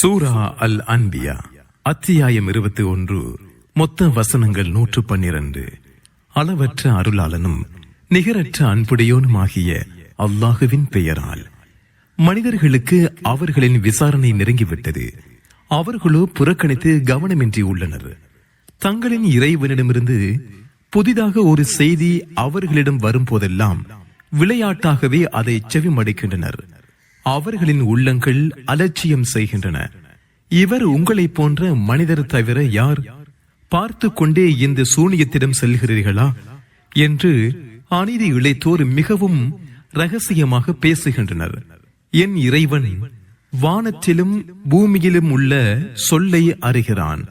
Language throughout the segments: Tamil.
சூரா அல் அன்பியா அத்தியாயம் 21. மொத்த வசனங்கள் 112. அளவற்ற அருளாளனும் நிகரற்ற அன்புடையோனுமாகிய அல்லாஹுவின் பெயரால். மனிதர்களுக்கு அவர்களின் விசாரணை நெருங்கிவிட்டது. அவர்களோ புறக்கணித்து கவனமின்றி உள்ளனர். தங்களின் இறைவனிடமிருந்து புதிதாக ஒரு செய்தி அவர்களிடம் வரும் போதெல்லாம் விளையாட்டாகவே அதை செவிமடுக்கின்றனர். அவர்களின் உள்ளங்கள் அலட்சியம் செய்கின்றன. இவர் உங்களை போன்ற மனிதர் தவிர யார்? பார்த்து கொண்டே இந்த சூனியத்திடம் செல்கிறீர்களா என்று அநீதி இழைத்தோர் மிகவும் ரகசியமாக பேசுகின்றனர். என் இறைவன் வானத்திலும் பூமியிலும் உள்ள சொல்லை அறிகிறான்.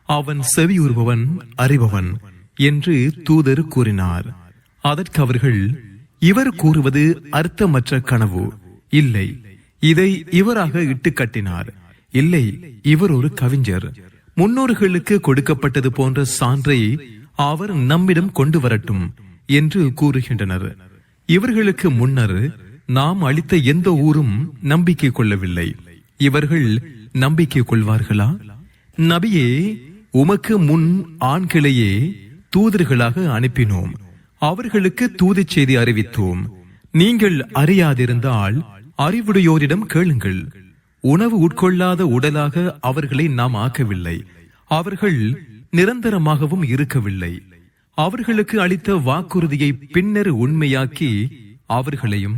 அவன் செவியுறுபவன், அறிபவன் என்று தூதர் கூறினார். அதற்கு அவர்கள், இவர் கூறுவது அர்த்தமற்ற கனவு. இல்லை, இதை இவராக இட்டு கட்டினார். இல்லை, இவர் ஒரு கவிஞர். முன்னோர்களுக்கு கொடுக்கப்பட்டது போன்ற சான்றை அவர் நம்மிடம் கொண்டு வரட்டும் என்று கூறுகின்றனர். இவர்களுக்கு முன்னர் நாம் அளித்த எந்த ஊரும் நம்பிக்கை கொள்ளவில்லை. இவர்கள் நம்பிக்கை கொள்வார்களா? நபியே, உமக்கு முன் ஆண்களையே தூதர்களாக அனுப்பினோம். அவர்களுக்கு தூதுச் செய்தி அறிவித்தோம். நீங்கள் அறியாதிருந்தால் அறிவுடையோரிடம் கேளுங்கள். உணவு உட்கொள்ளாத உடலாக அவர்களை நாம் ஆக்கவில்லை. அவர்கள் நிரந்தரமாகவும் இருக்கவில்லை. அவர்களுக்கு அளித்த வாக்குறுதியை பின்னர் உண்மையாக்கி அவர்களையும்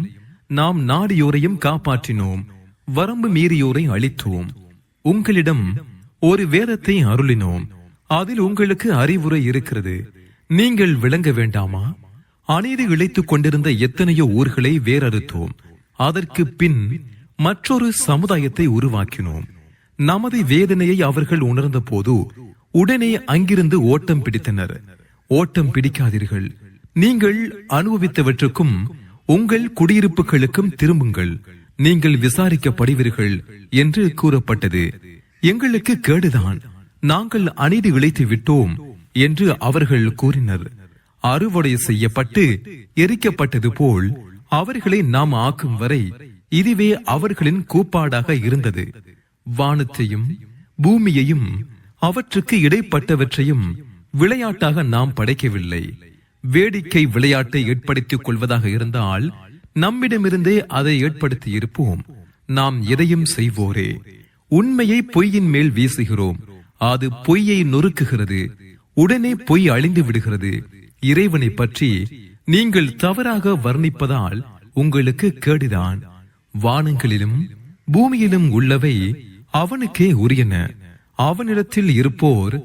நாம் நாடியோரையும் காப்பாற்றினோம். வரம்பு மீறியோரை அளித்தோம். உங்களிடம் ஒரு வேதத்தை அருளினோம். அதில் உங்களுக்கு அறிவுரை இருக்கிறது. நீங்கள் விளங்க வேண்டாமா? அநீதி இழைத்துக் கொண்டிருந்த எத்தனையோ ஊர்களை வேறறுத்தோம். அதற்கு பின் மற்றொரு சமுதாயத்தை உருவாக்கினோம். நமது வேதனையை அவர்கள் உணர்ந்த போது உடனே அங்கிருந்து ஓட்டம் பிடித்தனர். ஓட்டம் பிடிக்காதீர்கள். நீங்கள் அனுபவித்தவற்றுக்கும் உங்கள் குடியிருப்புகளுக்கும் திரும்புங்கள். நீங்கள் விசாரிக்கப்படுவீர்கள் என்று கூறப்பட்டது. எங்களுக்கு கேடுதான், நாங்கள் அநீதி இழைத்து விட்டோம் என்று அவர்கள் கூறினர். அறுவடை செய்யப்பட்டு எரிக்கப்பட்டது போல் அவர்களை நாம் ஆக்கும் வரை இதுவே அவர்களின் கூப்பாடாக இருந்தது. வானத்தையும் பூமியையும் அவற்றுக்கு இடைப்பட்டவற்றையும் விளையாட்டாக நாம் படைக்கவில்லை. வேடிக்கை விளையாட்டை ஏற்படுத்திக் கொள்வதாக இருந்தால் நம்மிடமிருந்தே அதை ஏற்படுத்தி இருப்போம். நாம் எதையும் செய்வோரே. உண்மையை பொய்யின் மேல் வீசுகிறோம். அது பொய்யை நொறுக்குகிறது. உடனே பொய் அழிந்து விடுகிறது. இறைவனை பற்றி நீங்கள் தவறாக வர்ணிப்பதால் உங்களுக்கு கேடுதான். வானங்களிலும் பூமியிலும் உள்ளவை அவனுக்கே உரியன. அவனிடத்தில் இருப்போர்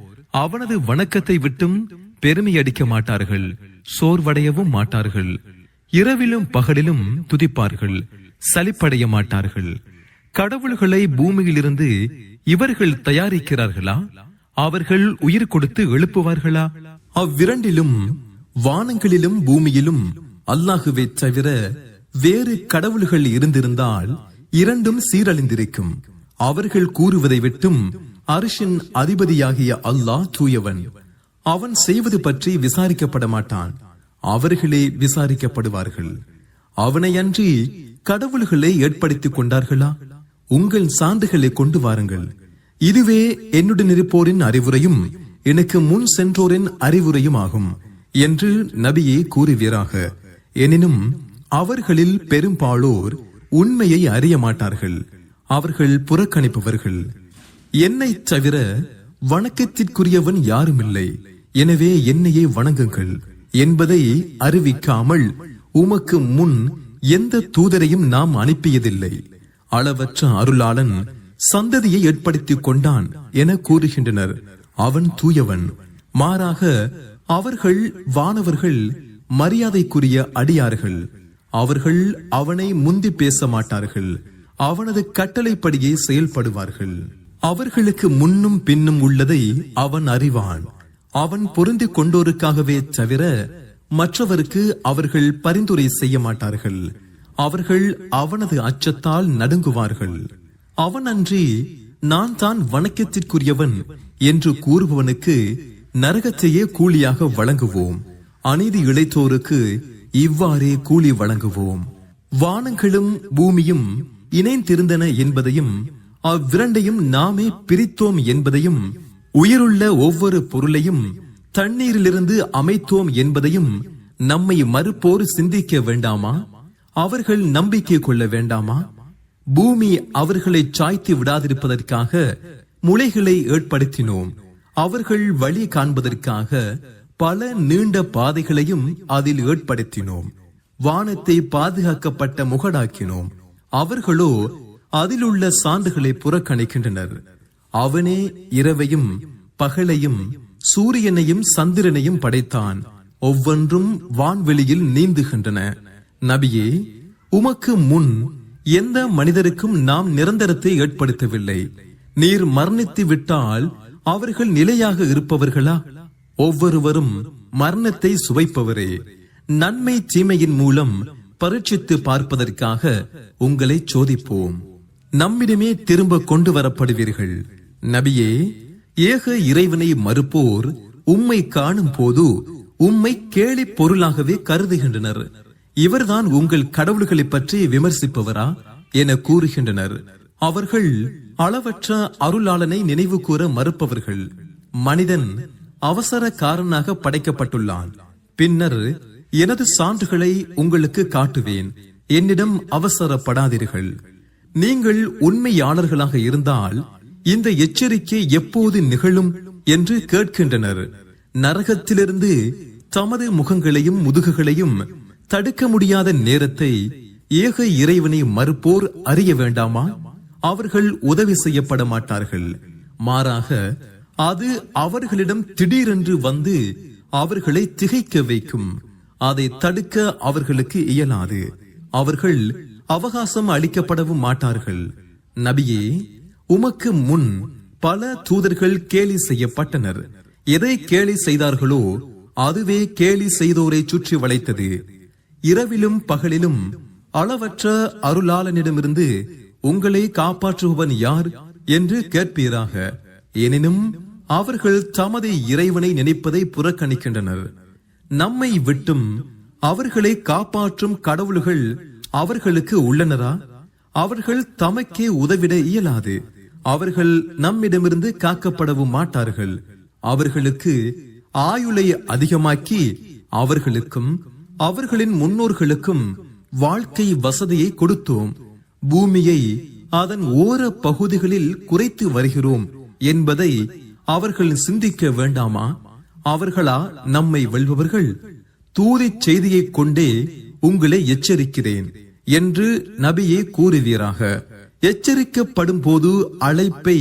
அவனது வணக்கத்தை விட்டும் பெருமை அடிக்க மாட்டார்கள், சோர்வடையவும் மாட்டார்கள். இரவிலும் பகலிலும் துதிப்பார்கள், சலிப்படைய மாட்டார்கள். கடவுள்களை பூமியிலிருந்து இவர்கள் தயாரிக்கிறார்களா? அவர்கள் உயிர் கொடுத்து எழுப்புவார்களா? அவ்விரண்டிலும், வானங்களிலும் பூமியிலும் அல்லாஹுவை தவிர வேறு கடவுள்கள் இருந்திருந்தால் இரண்டும் சீரழிந்திருக்கும். அவர்கள் கூறுவதை விட்டும் அரிஷின் அதிபதியாகிய அல்லாஹ் தூயவன். அவன் செய்வது பற்றி விசாரிக்கப்பட மாட்டான். அவர்களே விசாரிக்கப்படுவார்கள். அவனை அன்றி கடவுள்களை ஏற்படுத்திக் கொண்டார்களா? உங்கள் சான்றுகளை கொண்டு வாருங்கள். இதுவே என்னுடன் இருப்போரின் அறிவுரையும் எனக்கு முன் சென்றோரின் அறிவுரையும் ஆகும் என்று நபியே கூறுவீராக. எனினும் அவர்களில் பெரும்பாலோர் உண்மையை அறிய மாட்டார்கள். அவர்கள் புறக்கணிப்பவர்கள். என்னை தவிர வணக்கத்திற்குரியவன் யாருமில்லை, எனவே என்னையே வணங்குங்கள் என்பதை அறிவிக்காமல் உமக்கு முன் எந்த தூதரையும் நாம் அனுப்பியதில்லை. அளவற்ற அருளாளன் சந்ததியை ஏற்படுத்திக் கொண்டான் என கூறுகின்றனர். அவன் தூயவன். மாறாக அவர்கள் வானவர்கள், மரியாதைக்குரிய அடியார்கள். அவர்கள் அவனை முந்தி பேச மாட்டார்கள். அவனது கட்டளைப்படியே செயல்படுவார்கள். அவர்களுக்கு முன்னும் பின்னும் உள்ளதை அவன் அறிவான். அவன் பொருந்திக் கொண்டோருக்காகவே தவிர மற்றவருக்கு அவர்கள் பரிந்துரை செய்ய மாட்டார்கள். அவர்கள் அவனது அச்சத்தால் நடுங்குவார்கள். அவன் அன்றி நான் தான் வணக்கத்திற்குரியவன் என்று கூறுபவனுக்கு நரகத்தையே கூலியாக வழங்குவோம். அநீதி இழைத்தோருக்கு இவ்வாறே கூலி வழங்குவோம். வானங்களும் பூமியும் இணைந்திருந்தன என்பதையும் அவ்விரண்டையும் நாமே பிரித்தோம் என்பதையும், உயிருள்ள ஒவ்வொரு பொருளையும் தண்ணீரிலிருந்து அமைத்தோம் என்பதையும் நம்மை மறுப்போர் சிந்திக்க வேண்டாமா? அவர்கள் நம்பிக்கை கொள்ள வேண்டாமா? பூமி அவர்களை சாய்த்து விடாதிருப்பதற்காக முளைகளை ஏற்படுத்தினோம். அவர்கள் வழி காண்பதற்காக பல நீண்ட பாதைகளையும் அதில் ஏற்படுத்தினோம். வானத்தை பாதுகாக்கப்பட்ட முகடாக்கினோம். அவர்களோ அதிலுள்ள சான்றுகளை புறக்கணிக்கின்றனர். அவனே இரவையும் பகலையும் சூரியனையும் சந்திரனையும் படைத்தான். ஒவ்வொன்றும் வான்வெளியில் நீந்துகின்றன. நபியே, உமக்கு முன் எந்த மனிதருக்கும் நாம் நிரந்தரத்தை ஏற்படுத்தவில்லை. நீர் மரணித்து விட்டால் அவர்கள் நிலையாக இருப்பவர்களா? ஒவ்வொருவரும் மரணத்தை சுவைப்பவரே. நன்மை தீமையின் மூலம் பரீட்சித்து பார்ப்பதற்காக உங்களை சோதிப்போம். நம்மிடமே திரும்ப கொண்டு வரப்படுவீர்கள். நபியே, ஏக இறைவனை மறுப்போர் உம்மை காணும் போது உம்மை கேலி பொருளாகவே கருதுகின்றனர். இவர்தான் உங்கள் கடவுள்களை பற்றி விமர்சிப்பவரா என கூறுகின்றனர். அவர்கள் அளவற்ற அருளாளனை நினைவு கூற மறுப்பவர்கள். மனிதன் அவசரக்காரனாக படைக்கப்பட்டுள்ளான். பின்னர் எனது சான்றுகளை உங்களுக்கு காட்டுவேன். என்னிடம் அவசரப்படாதீர்கள். நீங்கள் உண்மையாளர்களாக இருந்தால் இந்த எச்சரிக்கை எப்போது நிகழும் என்று கேட்கின்றனர். நரகத்திலிருந்து தமது முகங்களையும் முதுகுகளையும் தடுக்க முடியாத நேரத்தை ஏக இறைவனை மறுப்போர் அறிய வேண்டாமா? அவர்கள் உதவி செய்யப்பட மாட்டார்கள். மாறாக அது அவர்களிடம் திடீரென்று வந்து அவர்களை திகைக்க வைக்கும். அதை தடுக்க அவர்களுக்கு இயலாது. அவர்கள் அவகாசம் அளிக்கப்படவும் மாட்டார்கள். நபியே, உமக்கு முன் பல தூதர்கள் கேலி செய்யப்பட்டனர். எதை கேலி செய்தார்களோ அதுவே கேலி செய்தோரை சுற்றி வளைத்தது. இரவிலும் பகலிலும் அளவற்ற அருளாளனிடமிருந்து உங்களை காப்பாற்றுபவன் யார் என்று கேட்பீராக. எனினும் அவர்கள் தமது இறைவனை நினைப்பதை புறக்கணிக்கின்றனர். நம்மை விட்டும் அவர்களை காப்பாற்றும் கடவுள்கள் அவர்களுக்கு உள்ளனரா? அவர்கள் தமக்கே உதவிட இயலாது. அவர்கள் நம்மிடமிருந்து காக்கப்படவும் மாட்டார்கள். அவர்களுக்கு ஆயுளை அதிகமாக்கி அவர்களுக்கும் அவர்களின் முன்னோர்களுக்கும் வாழ்க்கை வசதியை கொடுத்தோம். பூமியை அதன் ஓர பகுதிகளில் குறைத்து வருகிறோம் என்பதை அவர்கள் சிந்திக்க வேண்டாமா? அவர்களா நம்மை வெல்பவர்கள்? தூதி செய்தியை கொண்டே உங்களை எச்சரிக்கிறேன் என்று நபியே கூறுவீராக. எச்சரிக்கப்படும் போது அழைப்பை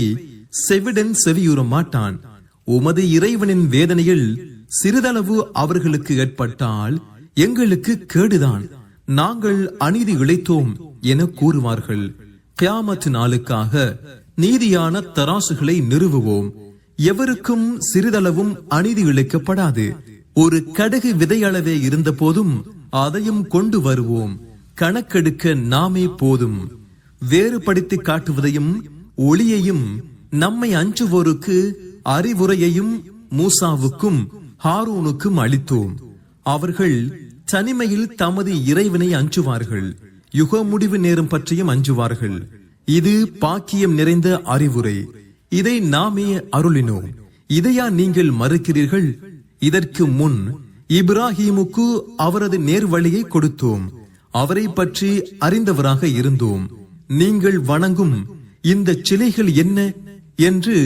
செவிடன் செவியுற மாட்டான். உமது இறைவனின் வேதனையில் சிறிதளவு அவர்களுக்கு ஏற்பட்டால் எங்களுக்கு கேடுதான், நாங்கள் அநீதி இழைத்தோம் என கூறுவார்கள். கியாமத் நாளுக்காக நீதியான தராசுகளை நிறுவுவோம். எவருக்கும் சிறிதளவும் அநீதி இழைக்கப்படாது. ஒரு கடுகு விதையளவே இருந்த போதும் அதையும் கொண்டு வருவோம். கணக்கெடுக்க நாமே போதும். வேறுபடுத்தி காட்டுவதையும் ஒளியையும் நம்மை அஞ்சுவோருக்கு அறிவுரையையும் மூசாவுக்கும் ஹாரூனுக்கும் அளித்தோம். அவர்கள் தனிமையில் தமது இறைவனை அஞ்சுவார்கள். யுக முடிவு நேரம் பற்றியும் அஞ்சுவார்கள். இது பாக்கியம் நிறைந்த அறிவுரை. இதை நாமே அருளினோம். இதையா நீங்கள் மறுக்கிறீர்கள்? இதற்கு முன் இப்ராஹிமுக்கு அவரது நேர்வழியை கொடுத்தோம். அவரை பற்றி அறிந்தவராக இருந்தோம். நீங்கள் வணங்கும் இந்த சிலைகள் என்ன என்று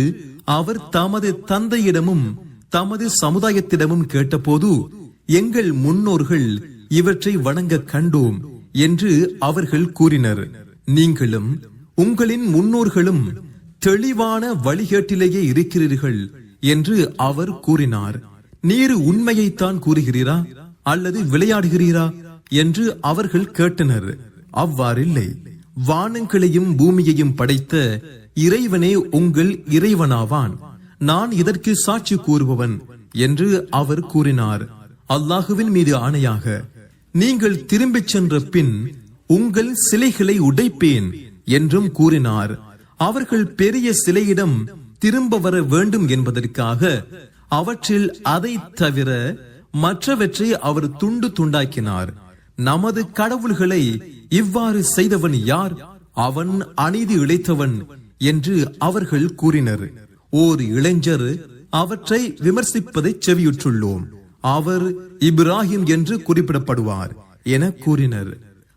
அவர் தமது தந்தையிடமும் தமது சமுதாயத்திடமும் கேட்டபோது, எங்கள் முன்னோர்கள் இவற்றை வணங்க கண்டோம் என்று அவர்கள் கூறினர். நீங்களும் உங்களின் முன்னோர்களும் தெளிவான வழிகேட்டிலேயே இருக்கிறீர்கள் என்று அவர் கூறினார். நீர் உண்மையைத்தான் கூறுகிறீரா அல்லது விளையாடுகிறீரா என்று அவர்கள் கேட்டனர். அவ்வாறில்லை. வானங்களையும் பூமியையும் படைத்த இறைவனே உங்கள் இறைவனாவான். நான் இதற்கு சாட்சி கூறுபவன் என்று அவர் கூறினார். அல்லாஹுவின் மீது ஆணையாக, நீங்கள் திரும்பிச் சென்ற பின் உங்கள் சிலைகளை உடைப்பேன் என்றும் கூறினார். அவர்கள் பெரிய சிலையிடம் திரும்ப வர வேண்டும் என்பதற்காக அவற்றில் அதை தவிர மற்றவற்றை அவர் துண்டு துண்டாக்கினார். நமது கடவுள்களை இவ்வாறு செய்தவன் யார்? அவன் அநீதி இழைத்தவன் என்று அவர்கள் கூறினர். ஓர் இளைஞர் அவற்றை விமர்சிப்பதை செவியுற்றுள்ளோம். அவர் இப்ராஹிம் என்று குறிப்பிடப்படுவார் என கூறினர்.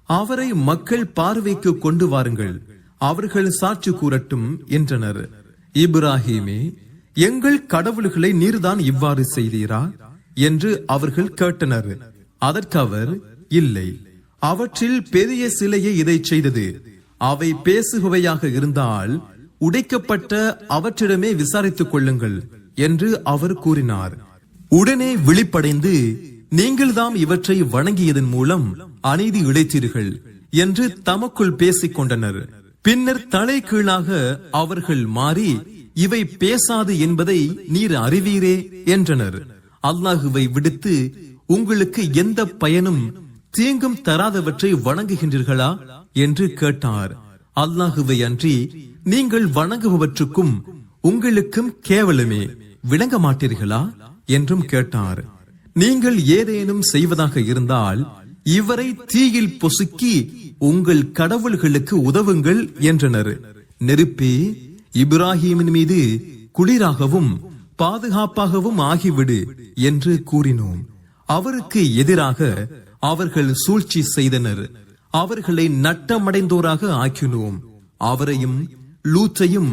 அவரை மக்கள் பார்வைக்கு கொண்டு வாருங்கள், அவர்கள் சாட்சி கூறட்டும் என்றனர். இப்ராஹிமே, எங்கள் கடவுள்களை நீர்தான் இவ்வாறு செய்தீரா என்று அவர்கள் கேட்டனர். அதற்கு அவர், இல்லை, அவற்றில் பெரிய சிலையை இதை செய்தது. அவை பேசுபவையாக இருந்தால் உடைக்கப்பட்ட அவற்றிடமே விசாரித்துக் கொள்ளுங்கள் என்று அவர் கூறினார். உடனே விழிப்படைந்து, நீங்கள்தாம் இவற்றை வணங்கியதன் மூலம் அநீதி இழைத்தீர்கள் என்று தமக்குள் பேசிக் கொண்டனர். பின்னர் தலை கீழாக அவர்கள் மாறி, இவை பேசாது என்பதை நீர் அறிவீரே என்றனர். அல்லாஹுவை விடுத்து உங்களுக்கு எந்த பயனும் தீங்கும் தராதவற்றை வணங்குகின்றீர்களா என்று கேட்டார். அல்லாஹுவை அன்றி நீங்கள் வணங்குபவற்றுக்கும் உங்களுக்கும் கேவலமே, விளங்க மாட்டீர்களா என்றும் கேட்டார். நீங்கள் ஏதேனும் செய்வதாக இருந்தால் இவரை தீயில் பொசுக்கி உங்கள் கடவுள்களுக்கு உதவுங்கள் என்றனர். நெருப்பே, இப்ராஹிமின் மீது குளிராகவும் பாதுகாப்பாகவும் ஆகிவிடு என்று கூறினோம். அவருக்கு எதிராக அவர்கள் சூழ்ச்சி செய்தனர். அவர்களை நட்டமடைந்தோராக ஆக்கினோம். அவரையும் லூத்தையும்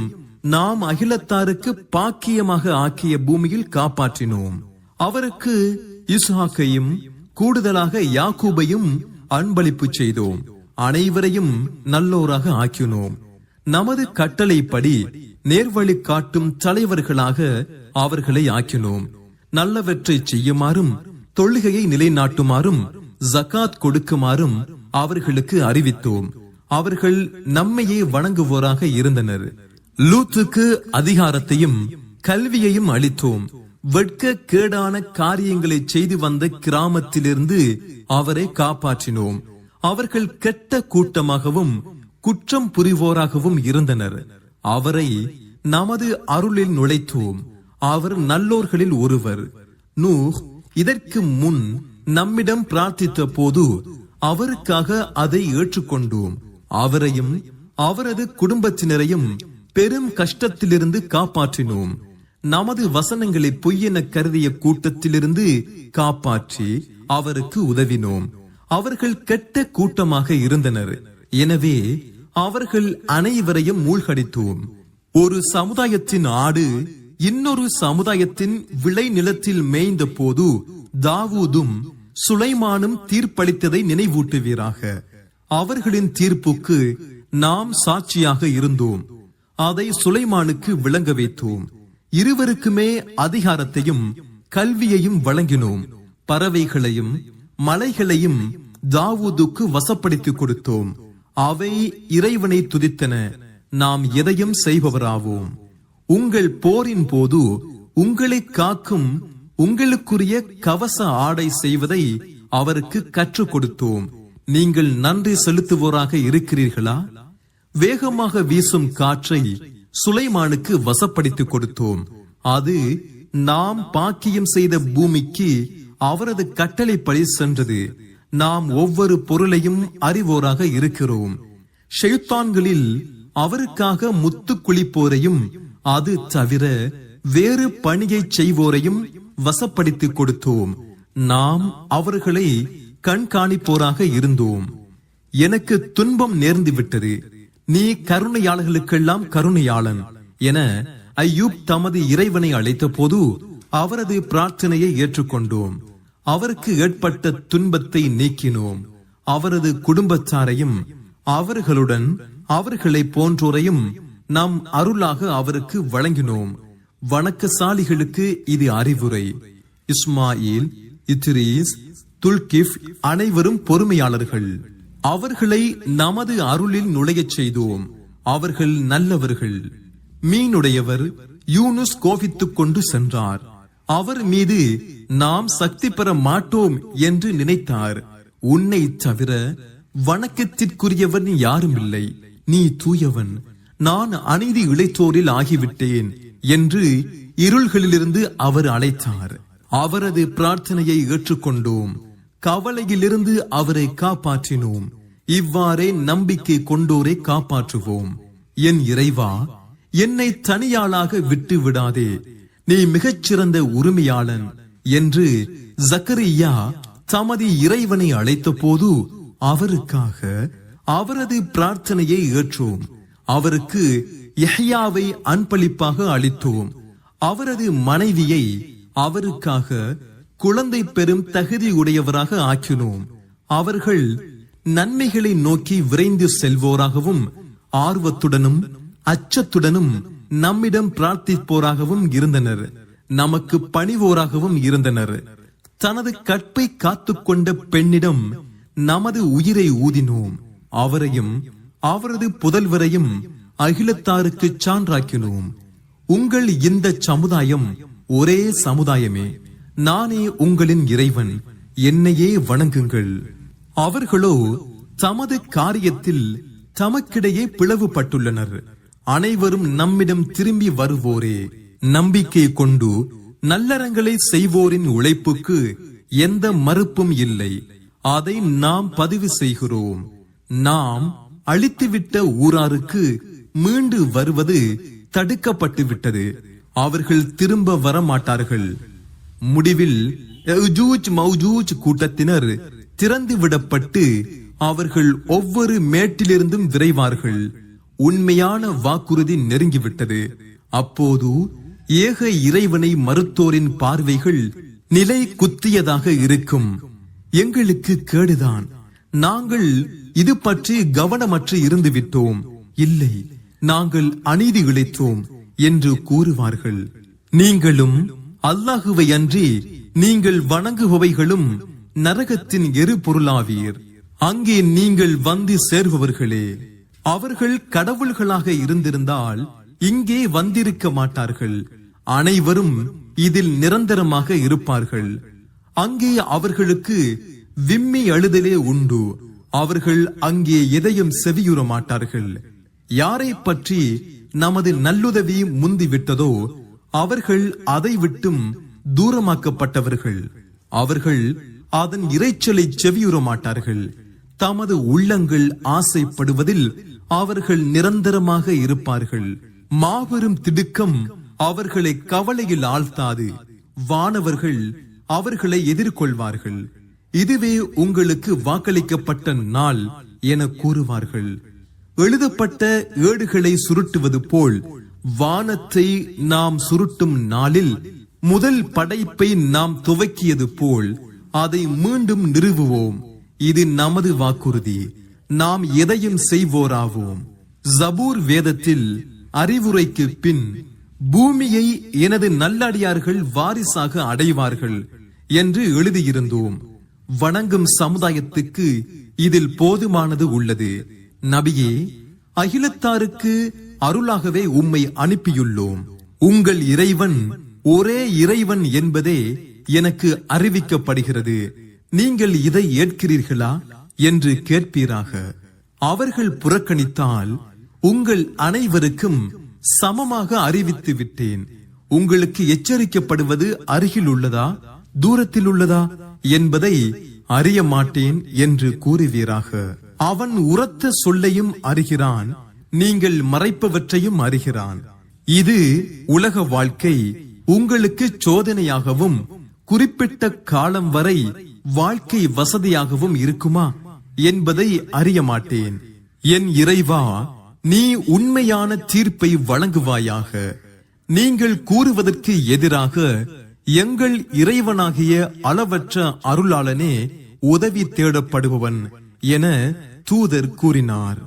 நாம் அகிலத்தாருக்கு பாக்கியமாக ஆக்கிய பூமியில் காப்பாற்றினோம். அவருக்கு இஸ்ஹாக்கையும் கூடுதலாக யாக்கூபையும் அன்பளிப்பு செய்தோம். அனைவரையும் நல்லோராக ஆக்கினோம். நமது கட்டளைப்படி நேர்வழி காட்டும் தலைவர்களாக அவர்களை ஆக்கினோம். நல்லவற்றை செய்யுமாறும் தொழுகையை நிலைநாட்டுமாறும் ஜகாத் கொடுக்குமாறும் அவர்களுக்கு அறிவித்தோம். அவர்கள் நம்மையே வணங்குவோராக இருந்தனர். லூத்துக்கு அதிகாரத்தையும் கல்வியையும் அளித்தோம். வெட்க கேடான காரியங்களை செய்து வந்த கிராமத்திலிருந்து அவரை காப்பாற்றினோம். அவர்கள் கெட்ட கூட்டமாகவும் குற்றம் புரிவோராகவும் இருந்தனர். அவரை நமது அருளில் நுழைத்தோம். அவர் நல்லோர்களில் ஒருவர். நூஹ் இதற்கு முன் நம்மிடம் பிரார்த்தித்த போது அவருக்காக அதை ஏற்றுக்கொண்டோம். அவரையும் அவரது குடும்பத்தினரையும் பெரும் கஷ்டத்திலிருந்து காப்பாற்றினோம். நமது வசனங்களை பொய்யென கருதிய கூட்டத்திலிருந்து காப்பாற்றி அவருக்கு உதவினோம். அவர்கள் கெட்ட கூட்டமாக இருந்தனர். எனவே அவர்கள் அனைவரையும் மூழ்கடித்தோம். ஒரு சமுதாயத்தின் ஆடு இன்னொரு சமுதாயத்தின் விளை நிலத்தில் மேய்ந்த போது தாவூதும் சுலைமானும் தீர்ப்பளித்ததை நினைவூட்டுவீராக. அவர்களின் தீர்ப்புக்கு நாம் சாட்சியாக இருந்தோம். அதை சுலைமானுக்கு விளங்க வைத்தோம். இருவருக்குமே அதிகாரத்தையும் கல்வியையும் வழங்கினோம். பறவைகளையும் மலைகளையும் தாவூதுக்கு வசப்படுத்தி கொடுத்தோம். அவை இறைவனை துதித்தன. நாம் எதையும் செய்பவராவோம். உங்கள் போரின் போது உங்களை காக்கும் உங்களுக்குரிய கவச ஆடை செய்வதை அவருக்கு கற்றுக் கொடுத்தோம். நீங்கள் நன்றி செலுத்துவோராக இருக்கிறீர்களா? வேகமாக வீசும் காற்றை சுலைமானுக்கு வசப்படுத்திக் கொடுத்தோம். அது நாம் பாக்கியம் செய்த பூமிக்கு அவரது கட்டளைப்படி சென்றது. நாம் ஒவ்வொரு பொருளையும் அறிவோராக இருக்கிறோம். ஷைத்தான்களில் அவருக்காக முத்து குளிப்போரையும் அது தவிர வேறு பணியை செய்வோரையும் வசப்படுத்திக் கொடுத்தோம். நாம் அவர்களை கண்காணிப்போராக இருந்தோம். எனக்கு துன்பம் நேர்ந்து விட்டது, நீ கருணையாளர்களுக்கெல்லாம் கருணையாளன் என அய்யூப் தமது இறைவனை அழைத்த போது அவரது பிரார்த்தனையை ஏற்றுக்கொண்டோம். அவருக்கு ஏற்பட்ட துன்பத்தை நீக்கினோம். அவரது குடும்பத்தாரையும் அவர்களுடன் அவர்களை போன்றோரையும் நம் அருளாக அவருக்கு வழங்கினோம். வணக்கசாலிகளுக்கு இது அறிவுரை. இஸ்மாயில், இத்ரீஸ், துல்கிஃப் அனைவரும் பொறுமையாளர்கள். அவர்களை நமது அருளில் நுழையச் செய்தோம். அவர்கள் நல்லவர்கள். மீனுடையவர் யூனுஸ் கோபித்துக் கொண்டு சென்றார். அவர் மீது நாம் சக்தி பெற மாட்டோம் என்று நினைத்தார். உன்னை தவிர வணக்கத்திற்குரியவன் யாரும் இல்லை. நீ தூயவன். நான் அநீதி இழைத்தோரில் ஆகிவிட்டேன் என்று இருள்களிலிருந்து அவர் அழைத்தார். அவரது பிரார்த்தனையை ஏற்றுக்கொண்டோம். கவலையிலிருந்து அவரை காப்பாற்றினோம். இவ்வாறே நம்பிக்கை கொண்டோரை காப்பாற்றுவோம். என் இறைவா, என்னை தனியாளாக விட்டு விடாதே, நீ மிகச்சிறந்த உரிமையாளன் என்று ஜக்கரியா தமது இறைவனை அழைத்த போது அவருக்காக அவரது பிரார்த்தனையை ஏற்றோம். அவருக்கு யஹ்யாவை அன்பளிப்பாக அளித்தோம். அவரது மனைவியை அவருக்காக குழந்தை பெறும் தகுதியுடையவராக ஆக்கினோம். அவர்கள் நன்மைகளை நோக்கி விரைந்து செல்வோராகவும் ஆர்வத்துடனும் அச்சத்துடனும் நம்மிடம் பிரார்த்திப்போராகவும் இருந்தனர். நமக்கு பணிவோராகவும் இருந்தனர். தனது கற்பை காத்துக்கொண்ட பெண்ணிடம் நமது உயிரை ஊதினோம். அவரையும் அவரது புதல்வரையும் அகிலத்தாருக்கு சான்றாக்கினோம். உங்கள் இந்த சமுதாயம் ஒரே சமுதாயமே. நானே உங்களின் இறைவன், என்னையே வணங்குங்கள். அவர்களோ தமது காரியத்தில் தமக்கிடையே பிளவுபட்டுள்ளனர். அனைவரும் நம்மிடம் திரும்பி வருவோரே. நம்பிக்கை கொண்டு நல்லறங்களை செய்வோரின் உழைப்புக்கு எந்த மறுப்பும் இல்லை. அதை நாம் பதிவு செய்கிறோம். நாம் அழித்துவிட்ட ஊராருக்கு மீண்டு வருவது தடுக்கப்பட்டு விட்டது. அவர்கள் திரும்ப வரமாட்டார்கள். முடிவில் யஜூஜ் மௌஜூஜ் கூட்டத்தினர் திறந்து விடப்பட்டு அவர்கள் ஒவ்வொரு மேட்டிலிருந்தும் விரைவார்கள். உண்மையான வாக்குறுதி நெருங்கிவிட்டது. அப்போது ஏக இறைவனை மறுத்தோரின் பார்வைகள் நிலை குத்தியதாக இருக்கும். எங்களுக்கு கேடுதான், நாங்கள் இது பற்றி கவனமற்று இருந்து விட்டோம், இல்லை நாங்கள் அநீதி இழைத்தோம் என்று கூறுவார்கள். நீங்களும் அல்லாஹுவை அன்றி நீங்கள் வணங்குபவைகளும் நரகத்தின் எரிபொருளாவீர். அங்கே நீங்கள் வந்து சேர்பவர்களே. அவர்கள் கடவுள்களாக இருந்திருந்தால் இங்கே வந்திருக்க மாட்டார்கள். அனைவரும் இதில் நிரந்தரமாக இருப்பார்கள். அங்கே அவர்களுக்கு விம்மி அழுதலே உண்டு. அவர்கள் அங்கே எதையும் செவியுற மாட்டார்கள். யாரை பற்றி நமது நல்லுதவி முந்திவிட்டதோ அவர்கள் அதை விட்டும் தூரமாக்கப்பட்டவர்கள். அவர்கள் அதன் இரைச்சலை செவியுற மாட்டார்கள். தமது உள்ளங்கள் ஆசைப்படுவதில் அவர்கள் நிரந்தரமாக இருப்பார்கள். மாபெரும் திடுக்கம் அவர்களை கவலையில் ஆழ்த்தாது. வானவர்கள் அவர்களை எதிர்கொள்வார்கள். இதுவே உங்களுக்கு வாக்களிக்கப்பட்ட நாள் என கூறுவார்கள். எழுதப்பட்ட ஏடுகளை சுருட்டுவது போல் வானத்தை நாம் சுருட்டும் நாளில் முதல் படைப்பை நாம் துவக்கியது போல் அதை மீண்டும் நிறுவுவோம். இது நமது வாக்குறுதி. நாம் எதையும் செய்வோராவோம். ஜபூர் வேதத்தில் அறிவுரைக்கு பின் பூமியை எனது நல்லடியார்கள் வாரிசாக அடைவார்கள் என்று எழுதியிருந்தோம். வணங்கும் சமுதாயத்துக்கு இதில் போதுமானது உள்ளது. நபியே, அகிலத்தாருக்கு அருளாகவே உம்மை அனுப்பியுள்ளோம். உங்கள் இறைவன் ஒரே இறைவன் என்பதே எனக்கு அறிவிக்கப்படுகிறது. நீங்கள் இதை ஏற்கிறீர்களா என்று கேட்பீராக. அவர்கள் புறக்கணித்தால் உங்கள் அனைவருக்கும் சமமாக அறிவித்து விட்டேன். உங்களுக்கு எச்சரிக்கப்படுவது அருகில் உள்ளதா தூரத்தில் உள்ளதா என்பதை அறிய மாட்டேன் என்று கூறுவீராக. அவன் உரத்த சொல்லையும் அறிகிறான், நீங்கள் மறைப்பவற்றையும் அறிகிறான். இது உலக வாழ்க்கை உங்களுக்கு சோதனையாகவும் குறிப்பிட்ட காலம் வரை வாழ்க்கை வசதியாகவும் இருக்குமா என்பதை அறிய மாட்டேன். என் இறைவா, நீ உண்மையான தீர்ப்பை வழங்குவாயாக. நீங்கள் கூறுவதற்கு எதிராக எங்கள் இறைவனாகிய அளவற்ற அருளாளனே உதவி தேடப்படுபவன் என தூதர் கூறினார்.